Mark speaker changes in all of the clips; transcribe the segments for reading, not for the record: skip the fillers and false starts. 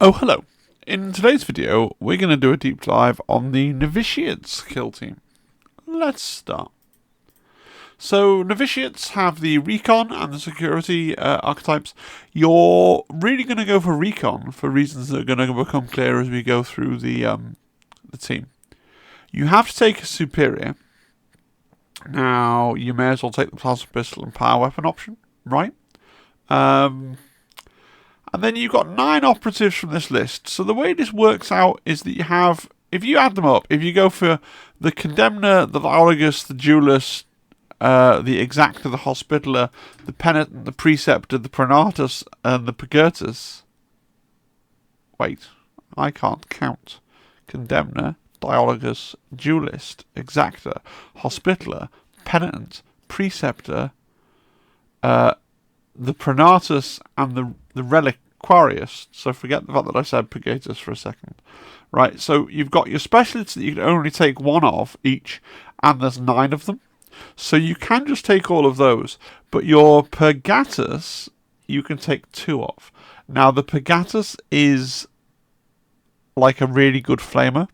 Speaker 1: Oh, hello. In today's video, we're going to do a deep dive on the Novitiates kill team. Let's start. So, Novitiates have the Recon and the Security archetypes. You're really going to go for Recon for reasons that are going to become clear as we go through the team. You have to take a Superior. Now, you may as well take the Plasma Pistol and Power Weapon option, right? And then you've got 9 operatives from this list. So the way this works out is that you have, if you add them up, if you go for the Condemnor, the Reliquarius, the Duellist, the Exactor, the Hospitaller, the Penitent, the Preceptor, the Pronatus, and the Purgatus. Wait, I can't count. Condemnor, Reliquarius, Duellist, Exactor, Hospitaller, Penitent, Preceptor, the Pronatus and the Reliquarius. So forget the fact that I said Purgatus for a second. Right, so you've got your specialists that you can only take 1 of each, and there's 9 of them. So you can just take all of those, but your Purgatus you can take 2 of. Now the Purgatus is like a really good flamer.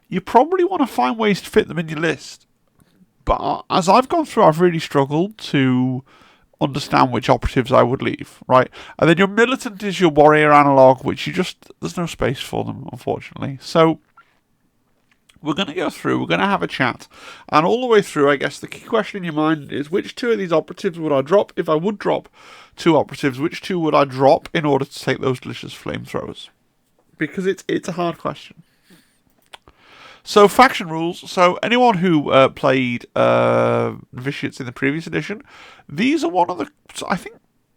Speaker 1: You probably want to find ways to fit them in your list. But as I've gone through, I've really struggled to understand which operatives I would leave, right? And then your Militant is your warrior analog, which there's no space for them, unfortunately. So we're going to go through, we're going to have a chat. And all the way through, I guess the key question in your mind is, which 2 of these operatives would I drop? If I would drop 2 operatives, which 2 would I drop in order to take those delicious flamethrowers? Because it's a hard question. So, faction rules. So, anyone who played Novitiates in the previous edition, these are one of the, I think,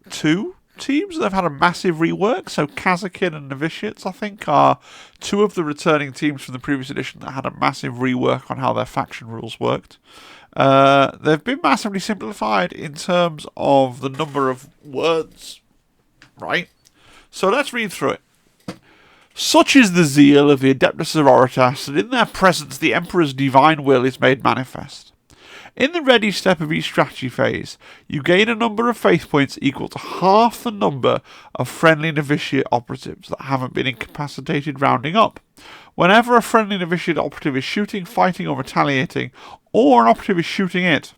Speaker 1: 2 teams that have had a massive rework. So, Kazakin and Novitiates, I think, are 2 of the returning teams from the previous edition that had a massive rework on how their faction rules worked. They've been massively simplified in terms of the number of words, right? So, let's read through it. Such is the zeal of the Adeptus Sororitas that in their presence the Emperor's divine will is made manifest. In the ready step of each strategy phase, you gain a number of faith points equal to half the number of friendly novitiate operatives that haven't been incapacitated, rounding up. Whenever a friendly novitiate operative is shooting, fighting, or retaliating, or an operative is shooting it.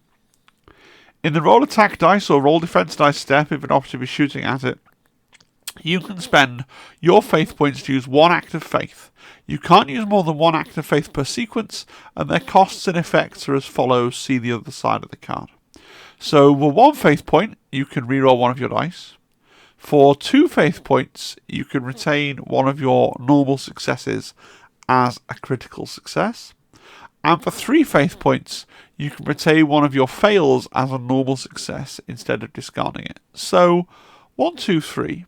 Speaker 1: In the roll attack dice or roll defense dice step, if an operative is shooting at it, you can spend your faith points to use 1 act of faith. You can't use more than 1 act of faith per sequence, and their costs and effects are as follows. See the other side of the card. So, for 1 faith point, you can reroll 1 of your dice. For 2 faith points, you can retain 1 of your normal successes as a critical success. And for 3 faith points, you can retain 1 of your fails as a normal success instead of discarding it. So, 1, 2, 3.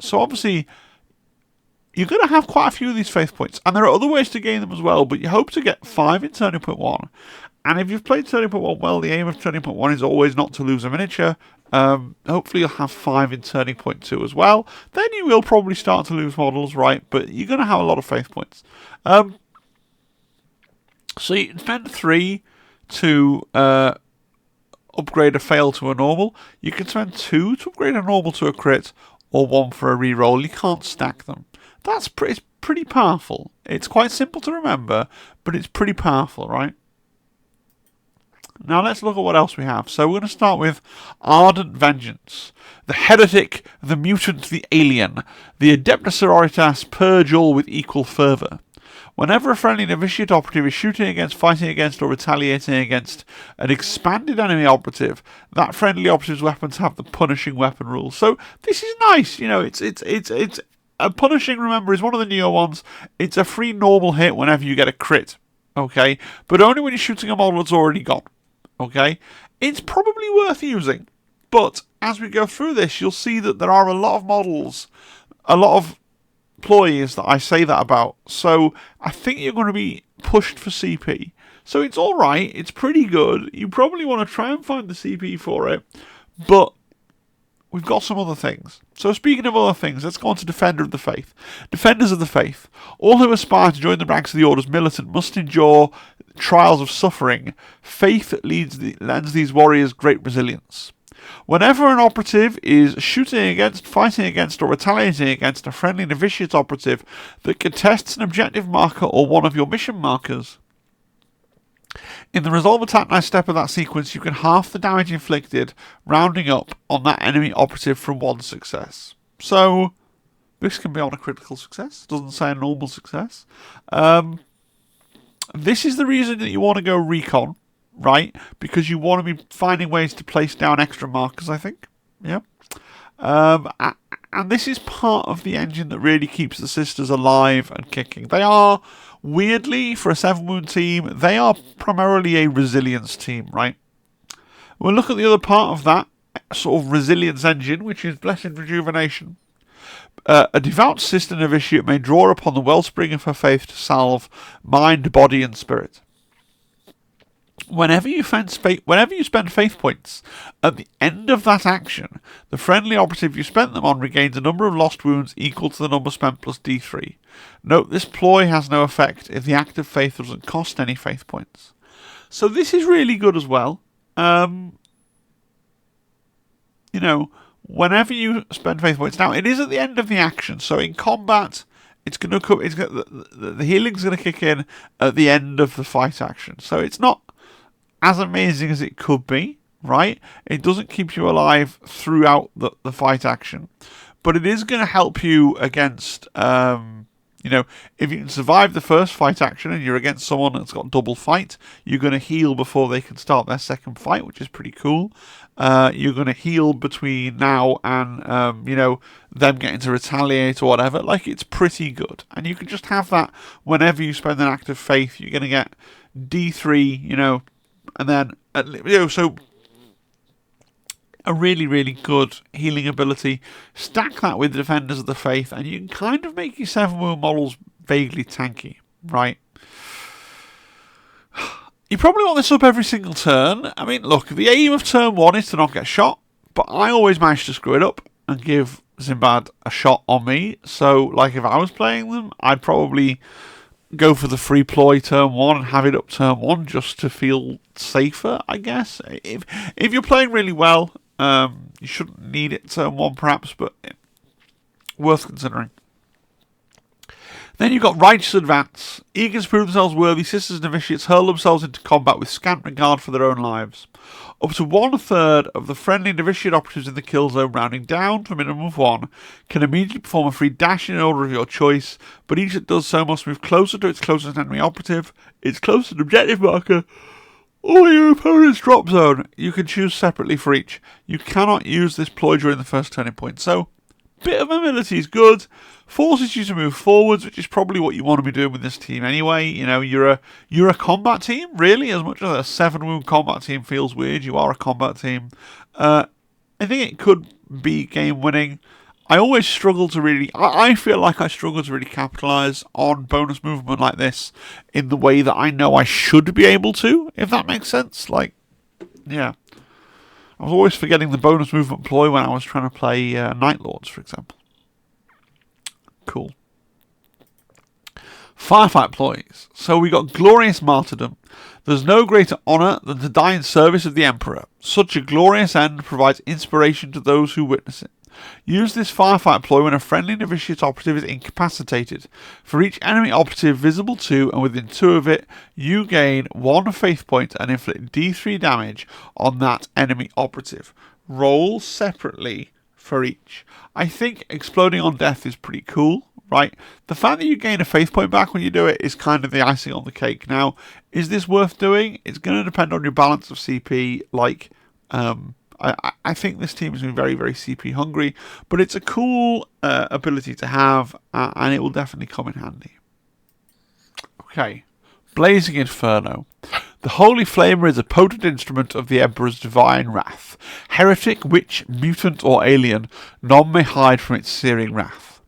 Speaker 1: So obviously, you're going to have quite a few of these faith points, and there are other ways to gain them as well, but you hope to get 5 in Turning Point 1. And if you've played Turning Point 1 well, the aim of Turning Point 1 is always not to lose a miniature. Hopefully you'll have 5 in Turning Point 2 as well. Then you will probably start to lose models, right? But you're going to have a lot of faith points. So you can spend 3 to upgrade a fail to a normal. You can spend 2 to upgrade a normal to a crit, or 1 for a reroll. You can't stack them. It's pretty powerful. It's quite simple to remember, but it's pretty powerful, right? Now let's look at what else we have. So we're going to start with Ardent Vengeance. The Heretic, the Mutant, the Alien. The Adeptus Sororitas purge all with equal fervour. Whenever a friendly novitiate operative is shooting against, fighting against, or retaliating against an expanded enemy operative, that friendly operative's weapons have the punishing weapon rule. So this is nice. You know, it's a punishing. Remember, is one of the newer ones. It's a free normal hit whenever you get a crit. Okay, but only when you're shooting a model that's already gone. Okay, it's probably worth using. But as we go through this, you'll see that there are a lot of models, a lot of Ploys that I say that about, so I think you're going to be pushed for CP. So it's alright, it's pretty good. You probably want to try and find the CP for it, but we've got some other things. So speaking of other things, let's go on to Defender of the Faith. Defenders of the Faith. All who aspire to join the ranks of the Order's Militant must endure trials of suffering. Faith lends these warriors great resilience. Whenever an operative is shooting against, fighting against, or retaliating against a friendly Novitiate operative that contests an objective marker or one of your mission markers, in the resolve attack nice step of that sequence, you can half the damage inflicted, rounding up on that enemy operative from 1 success. So, this can be on a critical success. Doesn't say a normal success. This is the reason that you want to go recon, right? Because you want to be finding ways to place down extra markers, I think. Yeah. And this is part of the engine that really keeps the sisters alive and kicking. They are, weirdly, for a 7-wound team, they are primarily a resilience team, right? We'll look at the other part of that sort of resilience engine, which is Blessed Rejuvenation. A devout sister novitiate may draw upon the wellspring of her faith to salve mind, body, and spirit. Whenever you spend faith points, at the end of that action, the friendly operative you spent them on regains a number of lost wounds equal to the number spent plus D3. Note, this ploy has no effect if the act of faith doesn't cost any faith points. So this is really good as well. Whenever you spend faith points, now it is at the end of the action, so in combat, it's going to come. The healing's going to kick in at the end of the fight action, so it's not as amazing as it could be, right? It doesn't keep you alive throughout the fight action, but it is going to help you against, if you can survive the first fight action and you're against someone that's got double fight, you're going to heal before they can start their second fight, which is pretty cool. You're going to heal between now and, them getting to retaliate or whatever. Like, it's pretty good. And you can just have that whenever you spend an act of faith. You're going to get D3, and then, so a really, really good healing ability. Stack that with Defenders of the Faith, and you can kind of make your 7-wound models vaguely tanky, right? You probably want this up every single turn. I mean, look, the aim of turn 1 is to not get shot, but I always manage to screw it up and give Zimbad a shot on me. So, like, if I was playing them, I'd probably go for the free ploy turn 1 and have it up turn 1 just to feel safer, I guess. If you're playing really well, you shouldn't need it turn 1 perhaps, but worth considering. Then you've got Righteous Advance. Eager to prove themselves worthy, sisters and novitiates hurl themselves into combat with scant regard for their own lives. Up to 1/3 of the friendly novitiate operatives in the kill zone, rounding down to a minimum of 1, can immediately perform a free dash in order of your choice, but each that does so must move closer to its closest enemy operative, its closest objective marker, or your opponent's drop zone. You can choose separately for each. You cannot use this ploy during the first turning point. So, bit of mobility is good. Forces you to move forwards, which is probably what you want to be doing with this team anyway. You're a combat team, really. As much as a 7-wound combat team feels weird, you are a combat team. I think it could be game winning. I always struggle to really... I feel like I struggle to really capitalise on bonus movement like this in the way that I know I should be able to, if that makes sense. Like, yeah. I was always forgetting the bonus movement ploy when I was trying to play Night Lords, for example. Cool. Firefight ploys. So we got Glorious Martyrdom. There's no greater honour than to die in service of the Emperor. Such a glorious end provides inspiration to those who witness it. Use this firefight ploy when a friendly novitiate operative is incapacitated. For each enemy operative visible to and within 2 of it, you gain 1 faith point and inflict D3 damage on that enemy operative. Roll separately for each. I think Exploding on Death is pretty cool, right? The fact that you gain a faith point back when you do it is kind of the icing on the cake. Now, is this worth doing? It's going to depend on your balance of CP. Like, I think this team is going to be very, very CP hungry, but it's a cool ability to have, and it will definitely come in handy. Okay, Blazing Inferno. The Holy Flamer is a potent instrument of the Emperor's divine wrath. Heretic, witch, mutant, or alien, none may hide from its searing wrath.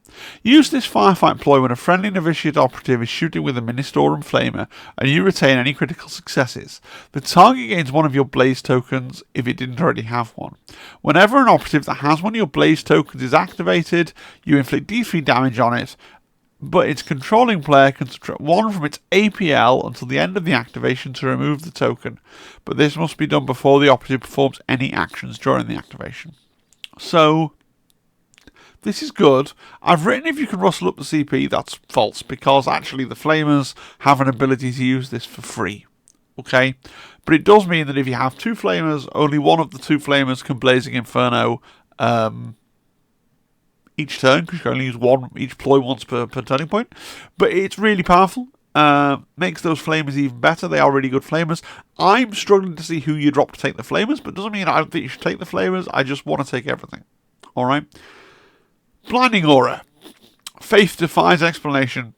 Speaker 1: Use this firefight ploy when a friendly novitiate operative is shooting with a Ministorum Flamer and you retain any critical successes. The target gains 1 of your blaze tokens if it didn't already have one. Whenever an operative that has 1 of your blaze tokens is activated, you inflict D3 damage on it, but its controlling player can subtract 1 from its APL until the end of the activation to remove the token, but this must be done before the operative performs any actions during the activation. So, this is good. I've written if you can rustle up the CP, that's false, because actually the Flamers have an ability to use this for free. Okay? But it does mean that if you have 2 Flamers, only one of the 2 Flamers can Blazing Inferno each turn, because you can only use each ploy once per turning point. But it's really powerful. Makes those Flamers even better. They are really good Flamers. I'm struggling to see who you drop to take the Flamers, but doesn't mean I don't think you should take the Flamers. I just want to take everything. Alright? Blinding Aura. Faith defies explanation.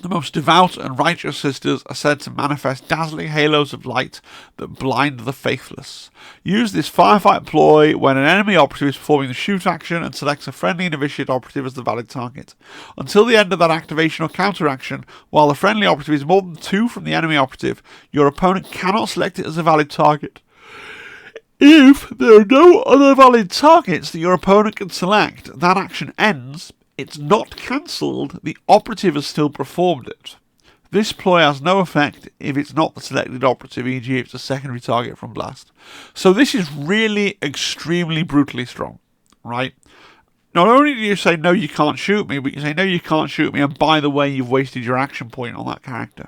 Speaker 1: The most devout and righteous sisters are said to manifest dazzling halos of light that blind the faithless. Use this firefight ploy when an enemy operative is performing the shoot action and selects a friendly Novitiate operative as the valid target. Until the end of that activation or counter action, while the friendly operative is more than 2 from the enemy operative, your opponent cannot select it as a valid target. If there are no other valid targets that your opponent can select, that action ends. It's not cancelled, the operative has still performed it. This ploy has no effect if it's not the selected operative, e.g. if it's a secondary target from Blast. So this is really extremely brutally strong, right? Not only do you say, no, you can't shoot me, but you say, no, you can't shoot me, and by the way, you've wasted your action point on that character.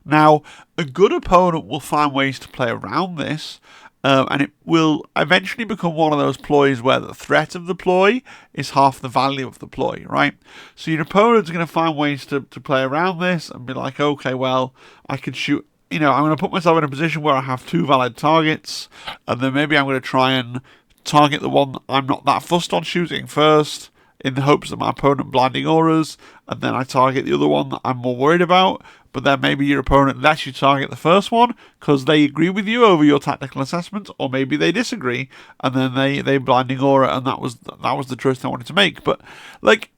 Speaker 1: Now, a good opponent will find ways to play around this, and it will eventually become one of those ploys where the threat of the ploy is half the value of the ploy, right? So your opponent's going to find ways to play around this and be like, okay, well, I can shoot, I'm going to put myself in a position where I have 2 valid targets, and then maybe I'm going to try and target the one that I'm not that fussed on shooting first, in the hopes that my opponent blinding auras, and then I target the other one that I'm more worried about, but then maybe your opponent lets you target the first one because they agree with you over your tactical assessment, or maybe they disagree, and then they blinding aura, and that was the choice they wanted to make. But like,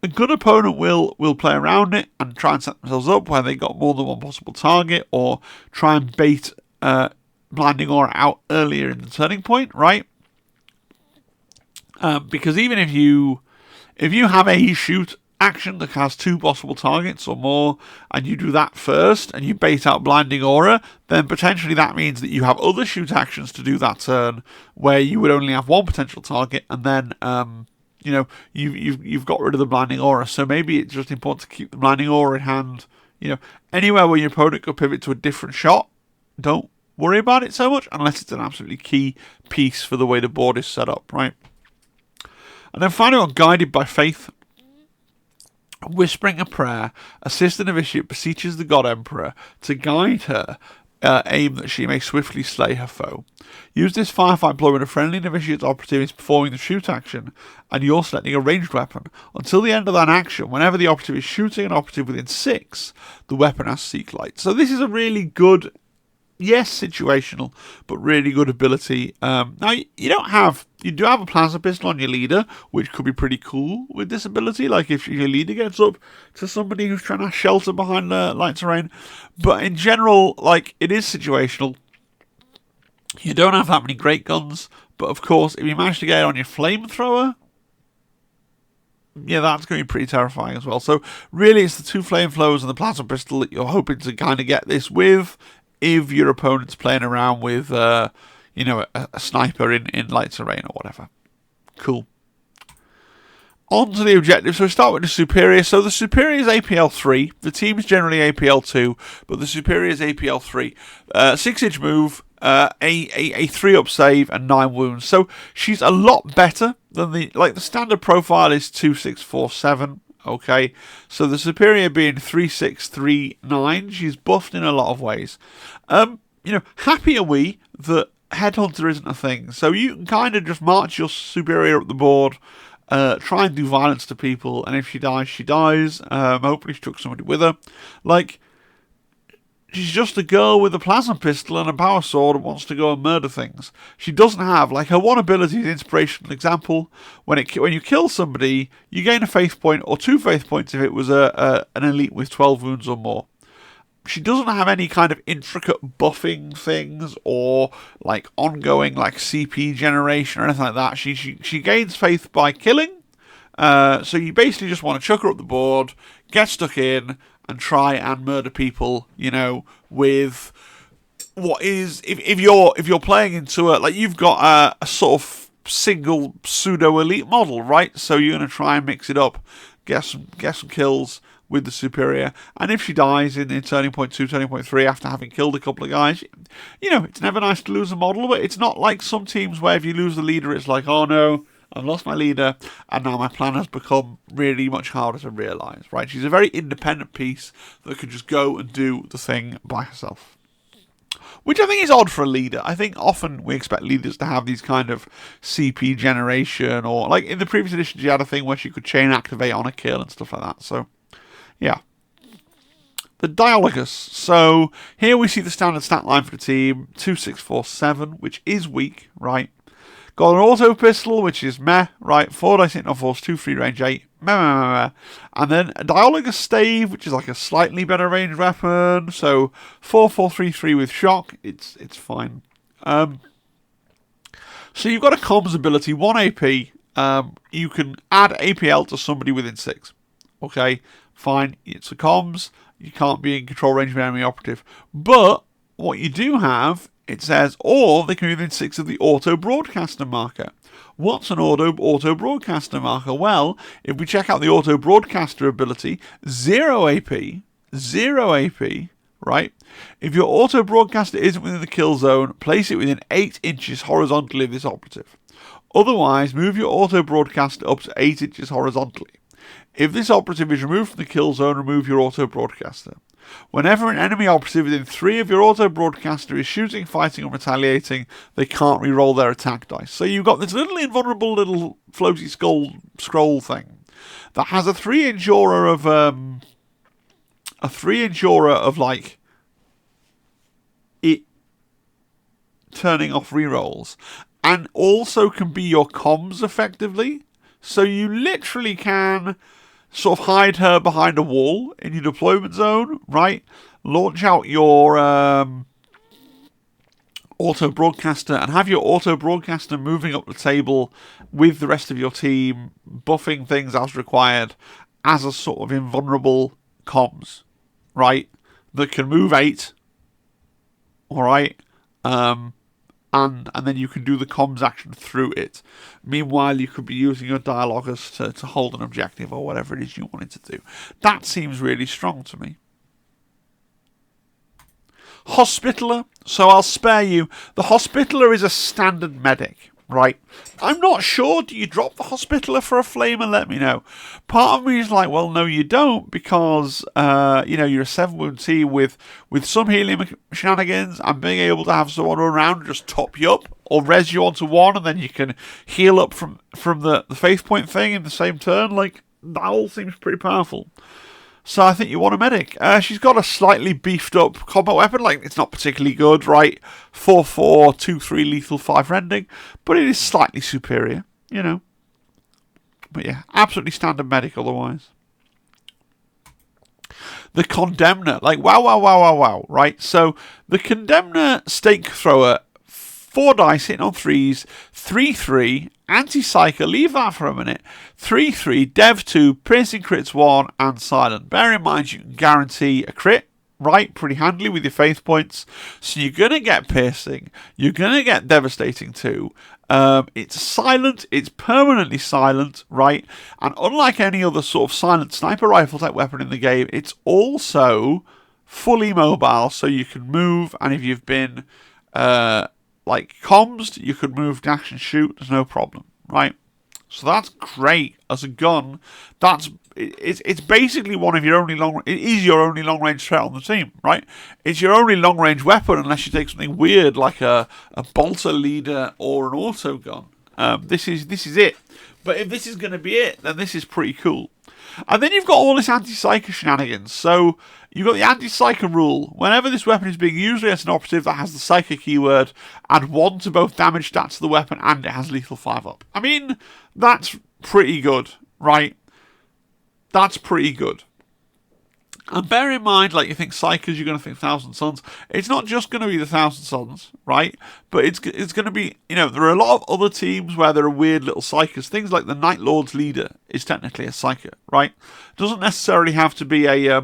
Speaker 1: a good opponent will play around it and try and set themselves up where they got more than one possible target, or try and bait blinding aura out earlier in the turning point, right? Because even if you have a shoot action that has 2 possible targets or more, and you do that first, and you bait out blinding aura, then potentially that means that you have other shoot actions to do that turn, where you would only have 1 potential target, and then you've got rid of the blinding aura. So maybe it's just important to keep the blinding aura in hand. Anywhere where your opponent could pivot to a different shot, don't worry about it so much, unless it's an absolutely key piece for the way the board is set up, right? And then finally, on Guided by Faith. Whispering a prayer, a sister novitiate beseeches the God Emperor to guide her aim that she may swiftly slay her foe. Use this firefight ploy when a friendly novitiate operative is performing the shoot action and you're selecting a ranged weapon. Until the end of that action, whenever the operative is shooting an operative within 6, the weapon has Seek Light. So this is a really good, yes, situational, but really good ability. Now, you do have a plasma pistol on your leader, which could be pretty cool with this ability, like if your leader gets up to somebody who's trying to shelter behind light terrain. But in general, like, it is situational. You don't have that many great guns, but of course, if you manage to get it on your flamethrower, yeah, that's going to be pretty terrifying as well. So really, it's the 2 flamethrowers and the plasma pistol that you're hoping to kind of get this with, if your opponent's playing around with, a sniper in light terrain or whatever. Cool. On to the objective. So we start with the Superior. So the Superior is APL 3. The team is generally APL 2, but the Superior is APL 3. 6-inch move, a 3-up save, and 9 wounds. So she's a lot better than the standard profile is 2, 6, 4, 7. Okay, so the Superior being 3, 6, 3, 9, she's buffed in a lot of ways. Happy are we that Headhunter isn't a thing, so you can kind of just march your Superior up the board, try and do violence to people, and if she dies, she dies. Hopefully she took somebody with her. Like, she's just a girl with a plasma pistol and a power sword and wants to go and murder things. She doesn't have, like, her one ability is Inspirational Example. When you kill somebody, you gain a faith point or 2 faith points if it was an elite with 12 wounds or more. She doesn't have any kind of intricate buffing things or like ongoing like CP generation or anything like that. She gains faith by killing, So you basically just want to chuck her up the board, get stuck in, and try and murder people, you know, with what is, if you're playing into like you've got a sort of single pseudo elite model, right? So you're going to try and mix it up, get some kills with the superior, and if she dies in turning point 2, turning point 3 after having killed a couple of guys, you know, it's never nice to lose a model, but it's not like some teams where if you lose the leader, it's like, oh no, I've lost my leader, and now my plan has become really much harder to realise, right? She's a very independent piece that can just go and do the thing by herself. Which I think is odd for a leader. I think often we expect leaders to have these kind of CP generation, or like in the previous edition, she had a thing where she could chain activate on a kill and stuff like that. So, yeah. The Duellist. So here we see the standard stat line for the team, 2647, which is weak, right? Got an auto pistol, which is meh, right? 4 dice hit, no force, 2 free range 8, meh, meh, meh, meh. And then a Duellist stave, which is like a slightly better range weapon. So 4, 4, 3, 3 with shock. It's fine. So you've got a comms ability, 1 AP. You can add APL to somebody within 6. Okay, fine. It's a comms. You can't be in control range of an enemy operative. But what you do have, it says, or they can be within 6 of the auto broadcaster marker. What's an auto broadcaster marker? Well, if we check out the auto broadcaster ability, 0 AP, right? If your auto broadcaster isn't within the kill zone, place it within 8 inches horizontally of this operative. Otherwise, move your auto broadcaster up to 8 inches horizontally. If this operative is removed from the kill zone, remove your auto broadcaster. Whenever an enemy operative within 3 of your auto broadcaster is shooting, fighting, or retaliating, they can't re-roll their attack dice. So you've got this little invulnerable little floaty scroll thing that has a 3-inch aura of like it turning off re-rolls, and also can be your comms effectively. So you literally can sort of hide her behind a wall in your deployment zone, right? Launch out your auto broadcaster and have your auto broadcaster moving up the table with the rest of your team, buffing things as required as a sort of invulnerable comms, right? That can move 8, all right? And then you can do the comms action through it. Meanwhile, you could be using your Duellist to hold an objective or whatever it is you wanted to do. That seems really strong to me. Hospitaller. So I'll spare you. The Hospitaller is a standard medic, right? I'm not sure. Do you drop the Hospitaller for a flame and let me know? Part of me is like, well, no, you don't, because you're a 7-wound team with some healing shenanigans and being able to have someone run around and just top you up or res you onto 1, and then you can heal up from the faith point thing in the same turn. Like, that all seems pretty powerful. So I think you want a medic. She's got a slightly beefed up combat weapon. Like, it's not particularly good, right? 4/4, 2/3 lethal, 5 rending. But it is slightly superior, you know. But yeah, absolutely standard medic otherwise. The Condemnor. Like, wow, right? So the Condemnor stake thrower, 4 dice hitting on 3s, 3/3, anti-psyker, leave that for a minute, 3/3, dev 2, piercing crits 1, and silent. Bear in mind you can guarantee a crit, right? Pretty handily with your faith points. So you're going to get piercing, you're going to get devastating 2. It's silent, it's permanently silent, right? And unlike any other sort of silent sniper rifle type weapon in the game, it's also fully mobile, so you can move, and if you've been like comms, you could move, dash, and shoot. There's no problem, right? So that's great as a gun. It's basically one of your only it is your only long range threat on the team, right? It's your only long range weapon unless you take something weird like a bolter leader or an auto gun. This is it. But if this is going to be it, then this is pretty cool. And then you've got all this anti-psyker shenanigans. So you've got the anti-psyker rule. Whenever this weapon is being used against an operative that has the psyker keyword, add 1 to both damage stats to the weapon and it has lethal 5 up. I mean, that's pretty good, right? That's pretty good. And bear in mind, like, you think Psychers, you're going to think Thousand Sons. It's not just going to be the Thousand Sons, right? But it's going to be, you know, there are a lot of other teams where there are weird little Psychers. Things like the Night Lord's leader is technically a Psyker, right? Doesn't necessarily have to be a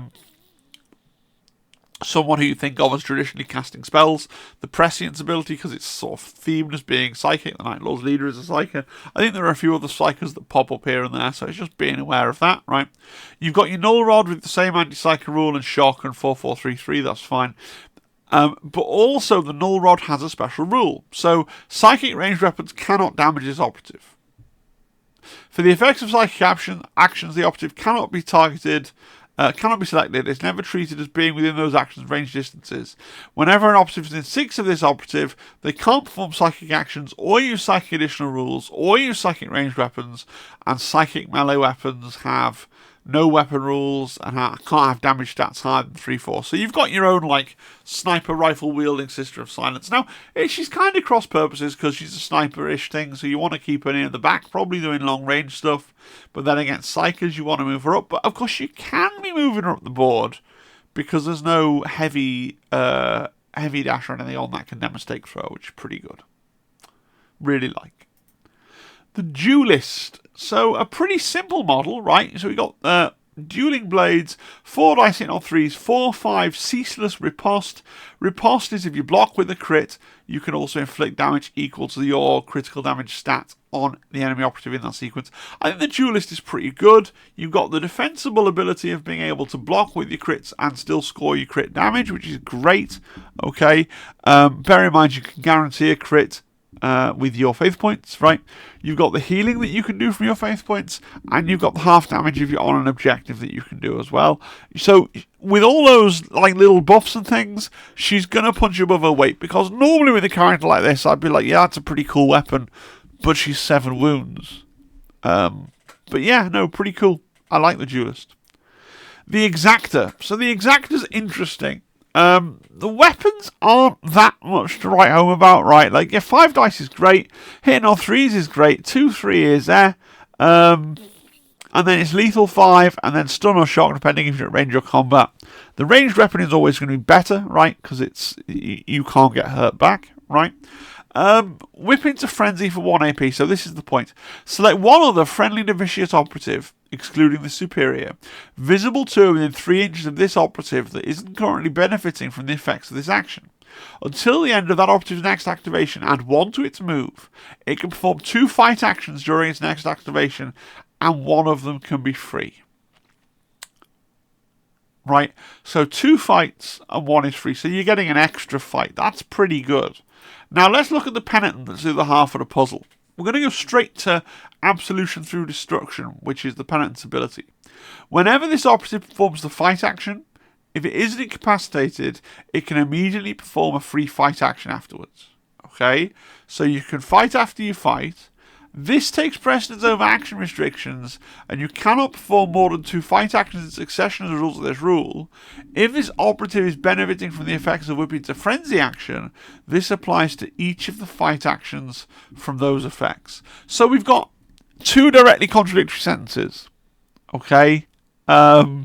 Speaker 1: someone who you think of as traditionally casting spells. The Prescient's ability, because it's sort of themed as being psychic, the Night Lord's leader is a psyker. I think there are a few other psychers that pop up here and there, so it's just being aware of that, right? You've got your Null Rod with the same anti-psyker rule and shock and 4-4-3-3, that's fine. But also the Null Rod has a special rule. So psychic ranged weapons cannot damage this operative. For the effects of psychic actions, the operative cannot be targeted, cannot be selected. It's never treated as being within those actions' range distances. Whenever an operative is in 6 of this operative, they can't perform psychic actions or use psychic additional rules or use psychic ranged weapons, and psychic melee weapons have no weapon rules and can't have damage stats higher than 3-4. So you've got your own, like, sniper rifle wielding Sister of Silence. Now, she's kind of cross purposes because she's a sniper-ish thing, so you want to keep her near the back, probably doing long range stuff. But then against Psychers, you want to move her up. But of course, you can be moving her up the board because there's no heavy dash or anything on that Condemnor stake throw, which is pretty good. Really like. The Duellist. So a pretty simple model, right? So we got dueling blades, 4 dice in on 3s, 4-5 ceaseless riposte. Riposte is if you block with a crit, you can also inflict damage equal to your critical damage stat on the enemy operative in that sequence. I think the Duellist is pretty good. You've got the defensible ability of being able to block with your crits and still score your crit damage, which is great. Okay, bear in mind you can guarantee a crit with your faith points, right? You've got the healing that you can do from your faith points, and you've got the half damage if you're on an objective that you can do as well. So with all those, like, little buffs and things, she's gonna punch you above her weight, because normally with a character like this, I'd be like, yeah, that's a pretty cool weapon, but she's 7 wounds. But yeah, no, pretty cool. I like the Duellist. The Exactor. So the Exactor's interesting. The weapons aren't that much to write home about, right? Like, yeah, 5 dice is great, hitting on 3s is great, 2-3 is there, and then it's lethal 5, and then stun or shock, depending if you're at range or combat. The ranged weapon is always going to be better, right? Because it's you can't get hurt back, right? Whip into Frenzy for 1 AP, so this is the point. Select one other friendly Novitiate operative, excluding the superior, visible to within 3 inches of this operative that isn't currently benefiting from the effects of this action. Until the end of that operative's next activation, add 1 to its move. It can perform 2 fight actions during its next activation, and 1 of them can be free. Right, so 2 fights and 1 is free, so you're getting an extra fight. That's pretty good. Now let's look at the Penitent that's the other half of the puzzle. We're going to go straight to Absolution Through Destruction, which is the Penitent's ability. Whenever this operative performs the fight action, if it isn't incapacitated, it can immediately perform a free fight action afterwards. Okay? So you can fight after you fight. This takes precedence over action restrictions, and you cannot perform more than 2 fight actions in succession as a result of this rule. If this operative is benefiting from the effects of Whipping to Frenzy action, this applies to each of the fight actions from those effects. So we've got 2 directly contradictory sentences. Okay? You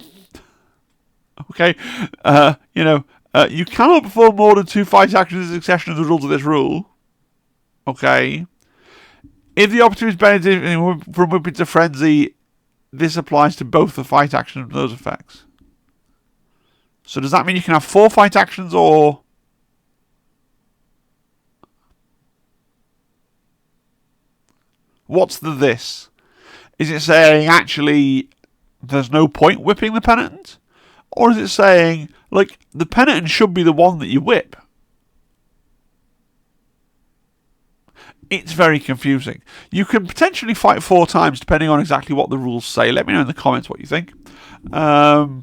Speaker 1: cannot perform more than 2 fight actions in succession as a result of this rule. Okay? If the operative is benefiting from Whipping to Frenzy, this applies to both the fight actions and those effects. So does that mean you can have 4 fight actions, or... What's the this? Is it saying, actually, there's no point whipping the Penitent? Or is it saying, like, the Penitent should be the one that you whip? It's very confusing. You can potentially fight 4 times depending on exactly what the rules say. Let me know in the comments what you think. I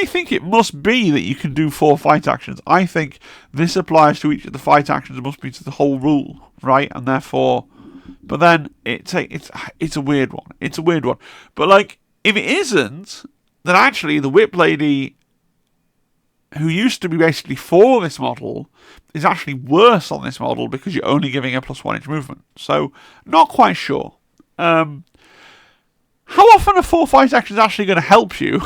Speaker 1: think it must be that you can do 4 fight actions. I think this applies to each of the fight actions. It must be to the whole rule, right? And therefore... But then it's a weird one. It's a weird one. But, like, if it isn't, then actually the Whip Lady, who used to be basically for this model, is actually worse on this model because you're only giving a +1 inch movement. So, not quite sure. How often are 4 fight actions actually going to help you?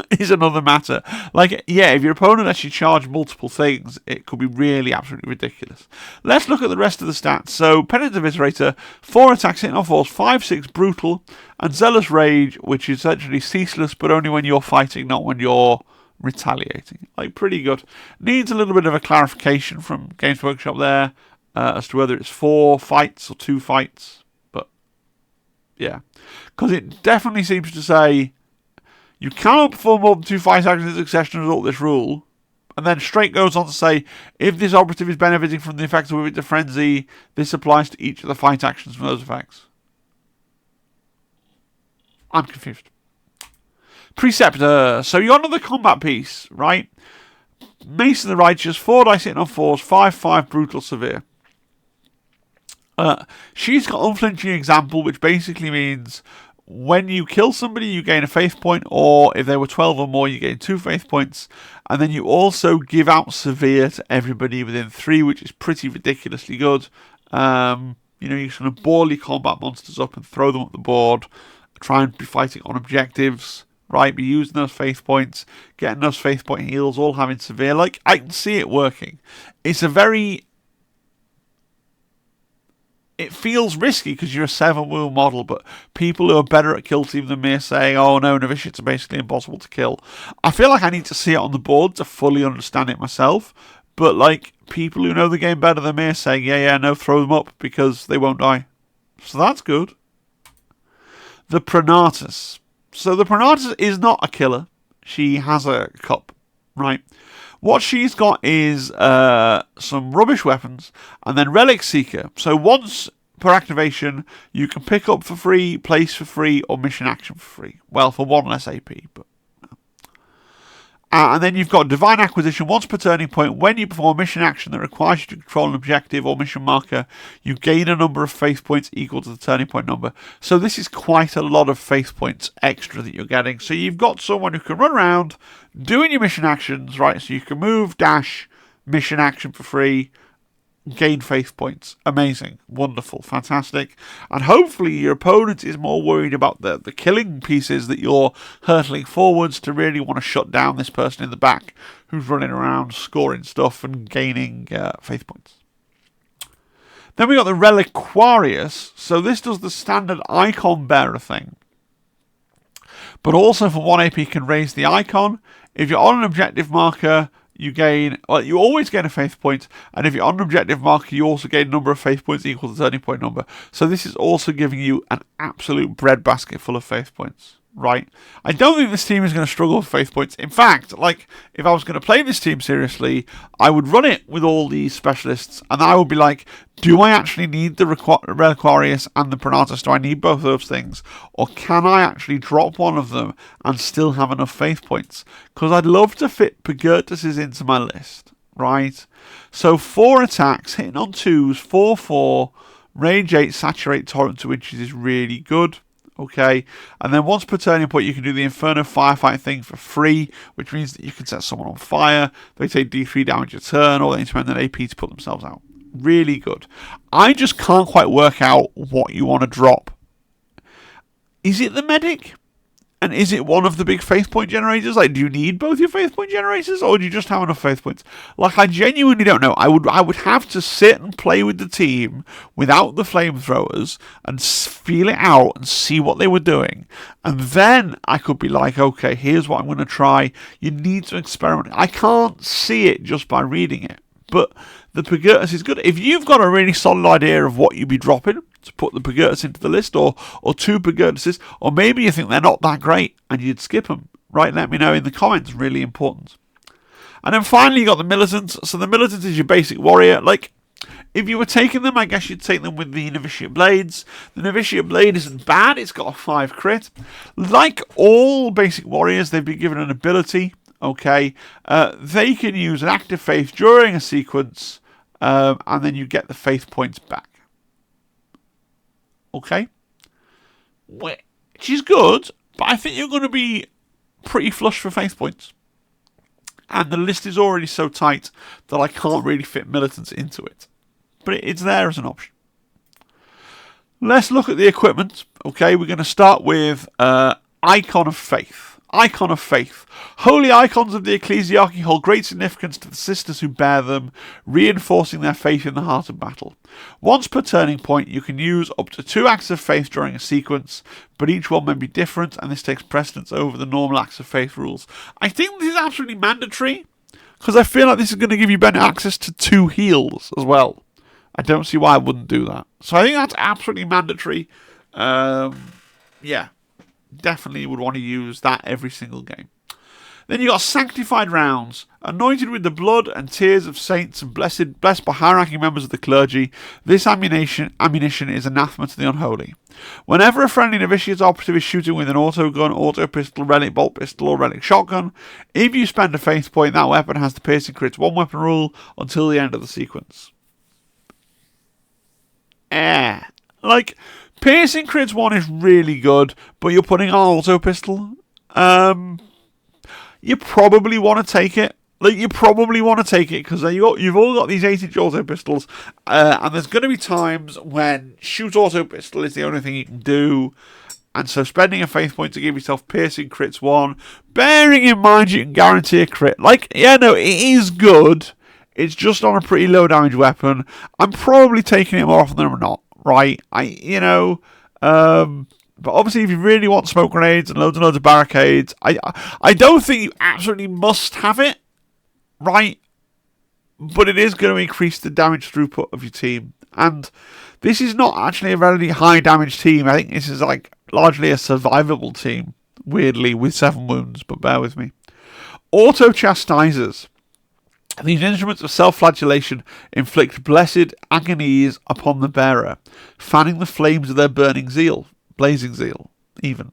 Speaker 1: is another matter. Like, yeah, if your opponent lets you charge multiple things, it could be really absolutely ridiculous. Let's look at the rest of the stats. So, Penitent Eviscerator, 4 attacks, hitting on force, 5/6 brutal, and Zealous Rage, which is essentially ceaseless, but only when you're fighting, not when you're retaliating. Like, pretty good. Needs a little bit of a clarification from Games Workshop there as to whether it's 4 fights or 2 fights. But, yeah. Because it definitely seems to say you cannot perform more than 2 fight actions in succession as a result of this rule. And then straight goes on to say, if this operative is benefiting from the effects of Moving to Frenzy, this applies to each of the fight actions from those effects. I'm confused. Preceptor. So you're another combat piece, right? Mace of the Righteous, 4 dice hitting on 4s, 5/5 brutal severe. She's got Unflinching Example, which basically means when you kill somebody, you gain a faith point, or if they were 12 or more, you gain 2 faith points. And then you also give out Severe to everybody within 3, which is pretty ridiculously good. You know, you sort of ball your combat monsters up and throw them up the board, try and be fighting on objectives, right? Be using those faith points, getting those faith point heals, all having Severe. Like, I can see it working. It's a very... It feels risky because you're a 7-wheel model, but people who are better at kill team than me are saying, oh no, Novitiates are basically impossible to kill. I feel like I need to see it on the board to fully understand it myself, but like people who know the game better than me are saying, yeah, no, throw them up because they won't die. So that's good. The Pronatus. So the Pronatus is not a killer. She has a cup, right? What she's got is some rubbish weapons and then Relic Seeker. So once per activation, you can pick up for free, place for free, or mission action for free. Well, for 1 less AP, but... and then you've got Divine Acquisition. Once per turning point, when you perform a mission action that requires you to control an objective or mission marker, you gain a number of faith points equal to the turning point number. So this is quite a lot of faith points extra that you're getting. So you've got someone who can run around doing your mission actions, right? So you can move, dash, mission action for free, gain faith points. Amazing. Wonderful. Fantastic. And hopefully your opponent is more worried about the killing pieces that you're hurtling forwards to really want to shut down this person in the back who's running around scoring stuff and gaining faith points. Then we got the Reliquarius. So this does the standard icon bearer thing, but also for 1 AP can raise the icon. If you're on an objective marker, you gain, well, you always gain a faith point, and if you're on an objective marker, you also gain a number of faith points equal to the turning point number. So this is also giving you an absolute breadbasket full of faith points, right? I don't think this team is going to struggle with faith points. In fact, like, if I was going to play this team seriously, I would run it with all these specialists, and I would be like, do I actually need the Reliquarius and the Pronatus? Do I need both of those things? Or can I actually drop one of them and still have enough faith points? Because I'd love to fit Purgatuses into my list, right? So 4 attacks, hitting on 2s, 4/4, Rage 8, Saturate, Torrent 2 inches is really good. Okay, and then once per turning point, you can do the Inferno Firefight thing for free, which means that you can set someone on fire. They take D3 damage a turn, or they need to spend an AP to put themselves out. Really good. I just can't quite work out what you want to drop. Is it the Medic? And is it one of the big faith point generators? Like, do you need both your faith point generators, or do you just have enough faith points? Like, I genuinely don't know. I would have to sit and play with the team without the flamethrowers and feel it out and see what they were doing. And then I could be like, okay, here's what I'm going to try. You need to experiment. I can't see it just by reading it. But the Purgatus is good. If you've got a really solid idea of what you'd be dropping to put the Purgatus into the list, or 2 Purgatuses, or maybe you think they're not that great and you'd skip them, right? Let me know in the comments. Really important. And then finally you got the Militant. So the Militant is your basic warrior. Like, if you were taking them, I guess you'd take them with the Novitiate Blades. The Novitiate Blade isn't bad. It's got a 5 crit. Like all basic warriors, they've been given an ability. Okay, they can use an active faith during a sequence, and then you get the faith points back. Okay, which is good, but I think you're going to be pretty flush for faith points. And the list is already so tight that I can't really fit militants into it. But it's there as an option. Let's look at the equipment. Okay, we're going to start with Icon of Faith. Icon of Faith. Holy icons of the ecclesiarchy hold great significance to the sisters who bear them, reinforcing their faith in the heart of battle. Once per turning point, you can use up to 2 acts of faith during a sequence, but each one may be different, and this takes precedence over the normal acts of faith rules. I think this is absolutely mandatory, because I feel like this is going to give you better access to 2 heals as well. I don't see why I wouldn't do that. So I think that's absolutely mandatory. Yeah, definitely would want to use that every single game. Then you got Sanctified Rounds. Anointed with the blood and tears of saints and blessed by high-ranking members of the clergy, this ammunition is anathema to the unholy. Whenever a friendly Novitiates operative is shooting with an auto gun, auto pistol, relic bolt pistol, or relic shotgun, if you spend a faith point, that weapon has the piercing crits 1 weapon rule until the end of the sequence. Like, piercing crits 1 is really good, but you're putting on auto pistol. You probably want to take it. Like, you probably want to take it because you've all got these 8-inch auto pistols, and there's going to be times when shoot auto pistol is the only thing you can do, and so spending a faith point to give yourself piercing crits 1, bearing in mind you can guarantee a crit. Like, yeah, no, it is good. It's just on a pretty low damage weapon. I'm probably taking it more often than I'm not, right? But obviously, if you really want smoke grenades and loads of barricades, I don't think you absolutely must have it, right? But it is going to increase the damage throughput of your team. And this is not actually a very high damage team. I think this is like largely a survivable team, weirdly, with 7 wounds, but bear with me. Auto Chastisers. These instruments of self-flagellation inflict blessed agonies upon the bearer, fanning the flames of their burning zeal. Blazing zeal, even.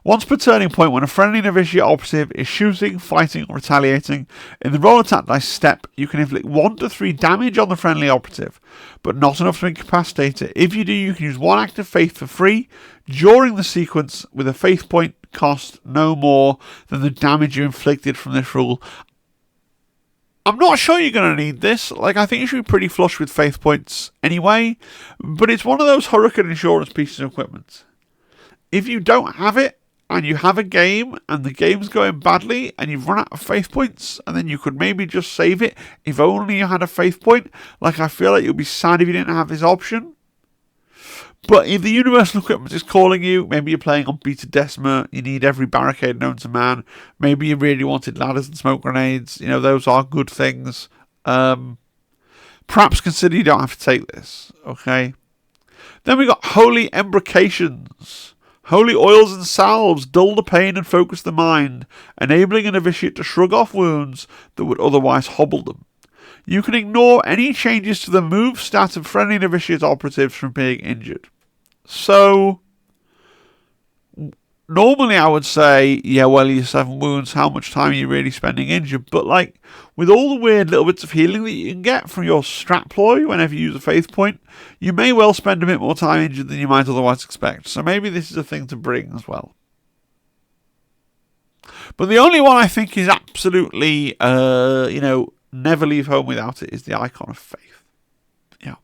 Speaker 1: Once per turning point, when a friendly novitiate operative is shooting, fighting, or retaliating, in the roll attack dice step, you can inflict 1 to 3 damage on the friendly operative, but not enough to incapacitate it. If you do, you can use 1 act of faith for free during the sequence with a faith point cost no more than the damage you inflicted from this rule. I'm not sure you're going to need this. Like, I think you should be pretty flush with faith points anyway, but it's one of those hurricane insurance pieces of equipment. If you don't have it, and you have a game, and the game's going badly, and you've run out of faith points, and then you could maybe just save it, if only you had a faith point, like, I feel like you'd be sad if you didn't have this option. But if the universal equipment is calling you, maybe you're playing on Beta Decima, you need every barricade known to man, maybe you really wanted ladders and smoke grenades, those are good things. Perhaps consider you don't have to take this, okay? Then we got Holy Embrocations. Holy oils and salves dull the pain and focus the mind, enabling a novitiate to shrug off wounds that would otherwise hobble them. You can ignore any changes to the move stat of friendly novitiate operatives from being injured. So, normally I would say, yeah, well, you're 7 wounds, how much time are you really spending injured? But, like, with all the weird little bits of healing that you can get from your strat ploy whenever you use a faith point, you may well spend a bit more time injured than you might otherwise expect. So maybe this is a thing to bring as well. But the only one I think is absolutely, never leave home without it is the Icon of Faith. Yeah.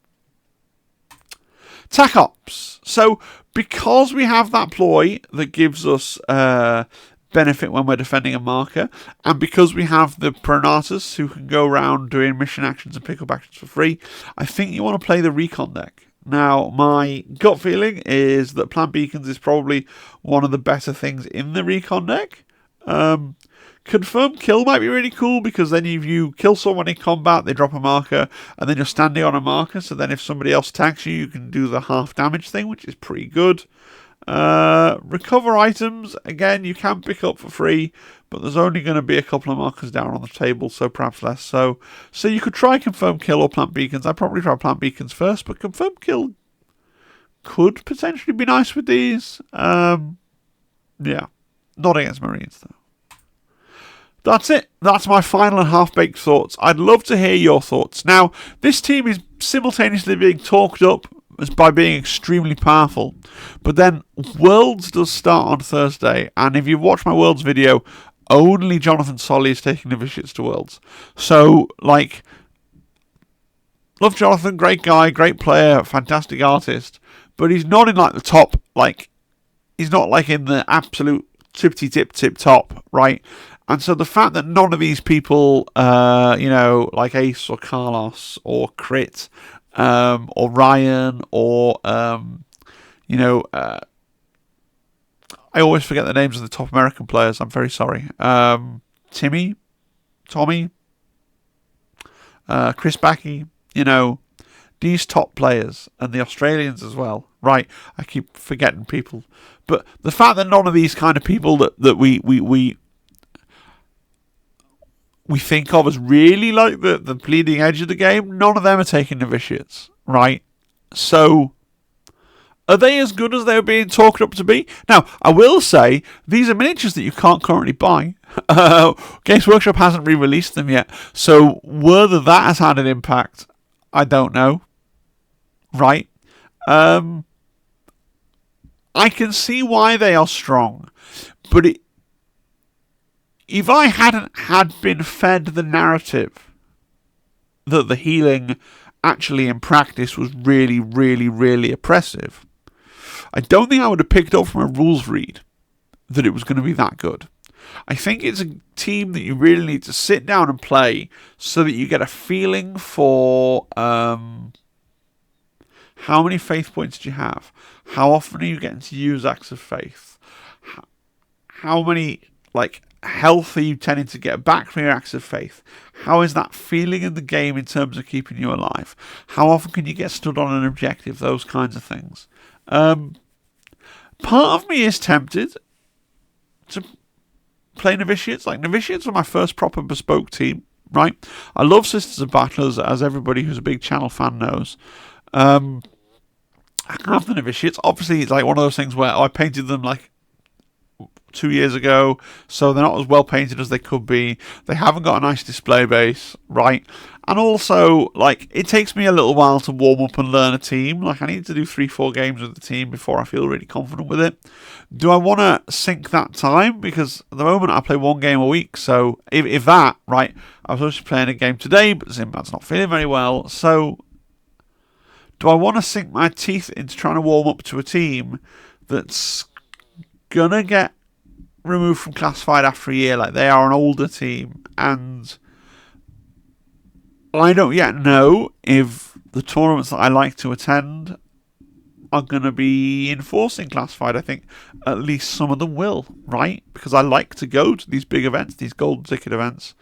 Speaker 1: Tac Ops. So, because we have that ploy that gives us benefit when we're defending a marker, and because we have the Pronatus who can go around doing mission actions and pick up actions for free, I think you want to play the Recon deck. Now, my gut feeling is that Plant Beacons is probably one of the better things in the Recon deck. Confirmed kill might be really cool because then if you kill someone in combat, they drop a marker, and then you're standing on a marker, so then if somebody else attacks you, you can do the half damage thing, which is pretty good. Recover items, again, you can pick up for free, but there's only going to be a couple of markers down on the table, so perhaps less so. So you could try Confirmed Kill or Plant Beacons. I'd probably try Plant Beacons first, but Confirmed Kill could potentially be nice with these. Yeah, not against Marines, though. That's it. That's my final and half-baked thoughts. I'd love to hear your thoughts. Now, this team is simultaneously being talked up as by being extremely powerful, but then Worlds does start on Thursday, and if you've watched my Worlds video, only Jonathan Solly is taking Novitiates to Worlds. So, like, love Jonathan, great guy, great player, fantastic artist, but he's not in, like, the top, like, he's not, like, in the absolute tip top, right? And so the fact that none of these people, like Ace or Carlos or Crit, or Ryan or, I always forget the names of the top American players. I'm very sorry. Tommy, Chris Backey, these top players and the Australians as well. Right, I keep forgetting people. But the fact that none of these kind of people that we think of as really like the bleeding edge of the game, none of them are taking Novitiates, right? So, are they as good as they were being talked up to be? Now, I will say, these are miniatures that you can't currently buy. Games Workshop hasn't re-released them yet, so whether that has had an impact, I don't know. Right? I can see why they are strong, but if I hadn't had been fed the narrative that the healing actually in practice was really, really, really oppressive, I don't think I would have picked up from a rules read that it was going to be that good. I think it's a team that you really need to sit down and play so that you get a feeling for how many faith points do you have? How often are you getting to use acts of faith? How many, health are you tending to get back from your acts of faith? How is that feeling in the game in terms of keeping you alive? How often can you get stood on an objective? Those kinds of things. Part of me is tempted to play Novitiates. Novitiates were my first proper bespoke team, right? I love Sisters of Battlers, as everybody who's a big channel fan knows. I have the Novitiates. Obviously, it's one of those things where I painted them 2 years ago, so they're not as well painted as they could be. They haven't got a nice display base, right? And also, it takes me a little while to warm up and learn a team. I need to do 3-4 games with the team before I feel really confident with it. Do I want to sink that time? Because at the moment I play 1 game a week, so if that, right, I was supposed to be playing a game today, but Zimbab's not feeling very well, so do I want to sink my teeth into trying to warm up to a team that's gonna get removed from classified after a year? They are an older team, and I don't yet know if the tournaments that I like to attend are going to be enforcing classified. I think at least some of them will, right? Because I like to go to these big events, these golden ticket events,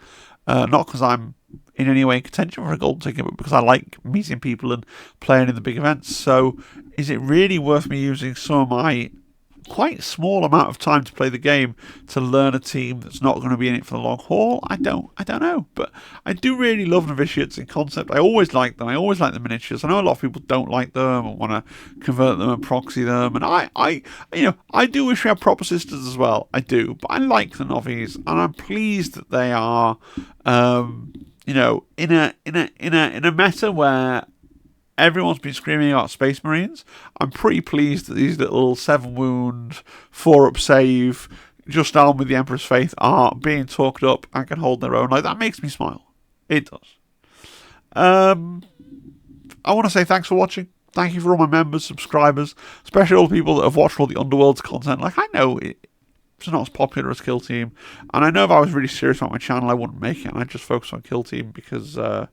Speaker 1: not because I'm in any way in contention for a golden ticket, but because I like meeting people and playing in the big events. So is it really worth me using some of my quite small amount of time to play the game to learn a team that's not going to be in it for the long haul? I don't know, but I do really love Novitiates in concept. I always like them. I always like the miniatures. I know a lot of people don't like them and want to convert them and proxy them, and I do wish we had proper sisters as well. I do, but I like the novies, and I'm pleased that they are, in a meta where everyone's been screaming about Space Marines. I'm pretty pleased that these little 7-wound, 4-up save, just armed with the Emperor's Faith are being talked up and can hold their own. That makes me smile. It does. I want to say thanks for watching. Thank you for all my members, subscribers, especially all the people that have watched all the Underworlds content. I know it's not as popular as Kill Team, and I know if I was really serious about my channel, I wouldn't make it, and I'd just focus on Kill Team because my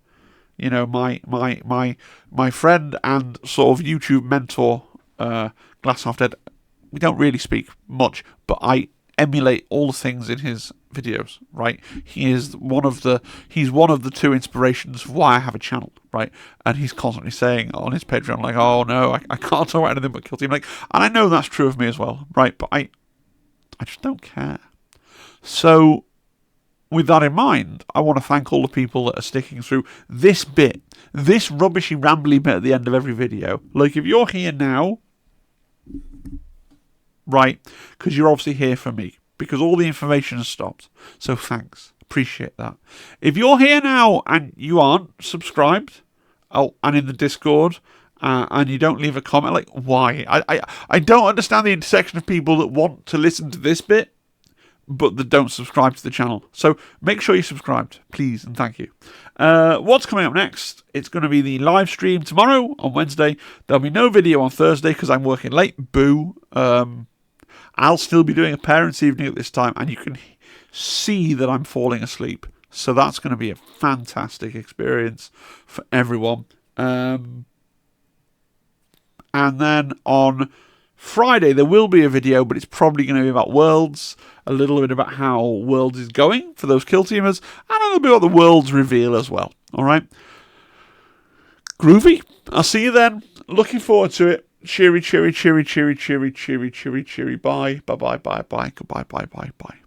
Speaker 1: friend and sort of YouTube mentor, Glass Half Dead, we don't really speak much, but I emulate all the things in his videos, right? He's one of the 2 inspirations for why I have a channel, right? And he's constantly saying on his Patreon, oh no, I can't talk about anything but Kill Team. And I know that's true of me as well, right? But I just don't care. So with that in mind, I want to thank all the people that are sticking through this rubbishy, rambly bit at the end of every video. If you're here now, right, because you're obviously here for me, because all the information has stopped. So thanks. Appreciate that. If you're here now and you aren't subscribed, and in the Discord, and you don't leave a comment, why? I don't understand the intersection of people that want to listen to this bit, but that don't subscribe to the channel. So make sure you're subscribed, please, and thank you. What's coming up next? It's going to be the live stream tomorrow on Wednesday. There'll be no video on Thursday because I'm working late. Boo. I'll still be doing a parents' evening at this time, and you can see that I'm falling asleep. So that's going to be a fantastic experience for everyone. And then on Friday, there will be a video, but it's probably going to be about Worlds, a little bit about how Worlds is going for those kill teamers, and a little bit about the Worlds reveal as well. All right? Groovy. I'll see you then. Looking forward to it. Cheery, cheery, cheery, cheery, cheery, cheery, cheery, cheery. Bye. Bye, bye, bye, bye. Goodbye, bye, bye, bye.